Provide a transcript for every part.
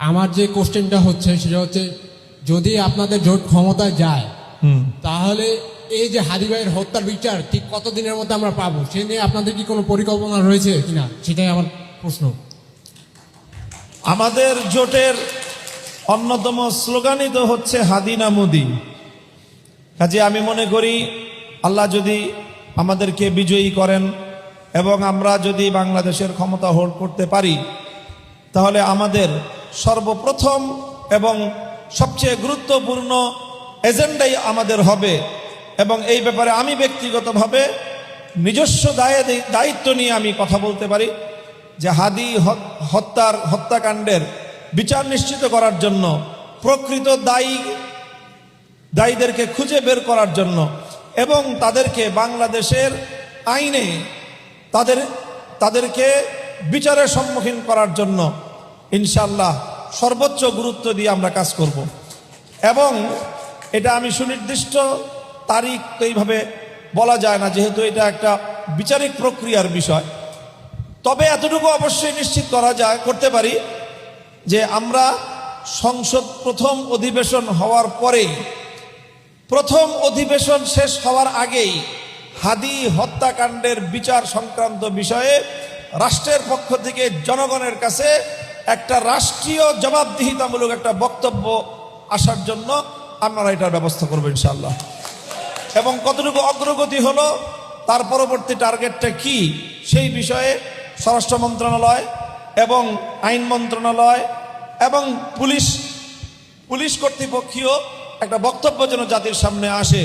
আমার যে কোশ্চেনটা হচ্ছে সেটা হচ্ছে, যদি আপনাদের জোট ক্ষমতায় যায় তাহলে এই যে হাদি ভাইয়ের হত্যার বিচার ঠিক কতদিনের মধ্যে আমরা পাবো, সে নিয়ে আপনাদের কি কোনো পরিকল্পনা রয়েছে কিনা, সেটাই আমার প্রশ্ন। আমাদের জোটের অন্যতম স্লোগানই তো হচ্ছে হাদি না মোদি। কাজে আমি মনে করি আল্লাহ যদি আমাদেরকে বিজয়ী করেন এবং আমরা যদি বাংলাদেশের ক্ষমতা হোল্ড করতে পারি, তাহলে আমাদের সর্বপ্রথম এবং সবচেয়ে গুরুত্বপূর্ণ এজেন্ডাই আমাদের হবে। এবং এই ব্যাপারে আমি ব্যক্তিগতভাবে নিজস্ব দায়িত্ব নিয়ে আমি কথা বলতে পারি যে হাদি হত্যাকাণ্ডের বিচার নিশ্চিত করার জন্য, প্রকৃত দায়ীদেরকে খুঁজে বের করার জন্য এবং তাদেরকে বাংলাদেশের আইনে তাদেরকে বিচারের সম্মুখীন করার জন্য ইনশাআল্লাহ সর্বোচ্চ গুরুত্ব দিয়ে আমরা কাজ করব। এবং এটা আমি সুনির্দিষ্ট তারিখ তো এইভাবে বলা যায় না, যেহেতু এটা একটা বিচারিক প্রক্রিয়ার বিষয়। তবে এতটুকু অবশ্যই নিশ্চিত করতে পারি যে আমরা সংসদ প্রথম অধিবেশন হওয়ার পরে, প্রথম অধিবেশন শেষ হওয়ার আগেই হাদি হত্যাকাণ্ডের বিচার সংক্রান্ত বিষয়ে রাষ্ট্রের পক্ষ থেকে জনগণের কাছে একটা রাষ্ট্রীয় জবাবদিহিতামূলক একটা বক্তব্য আসার জন্য আমরা এটার ব্যবস্থা করবো ইনশাআল্লাহ। এবং কতটুকু অগ্রগতি হলো, তার পরবর্তী টার্গেটটা কি, সেই বিষয়ে স্বরাষ্ট্র মন্ত্রণালয় এবং আইন মন্ত্রণালয় এবং পুলিশ কর্তৃপক্ষীয় একটা বক্তব্য যেন জাতির সামনে আসে,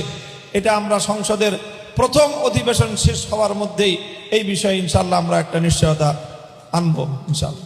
এটা আমরা সংসদের প্রথম অধিবেশন শেষ হওয়ার মধ্যেই এই বিষয়ে ইনশাআল্লাহ আমরা একটা নিশ্চয়তা আনবো ইনশাআল্লাহ।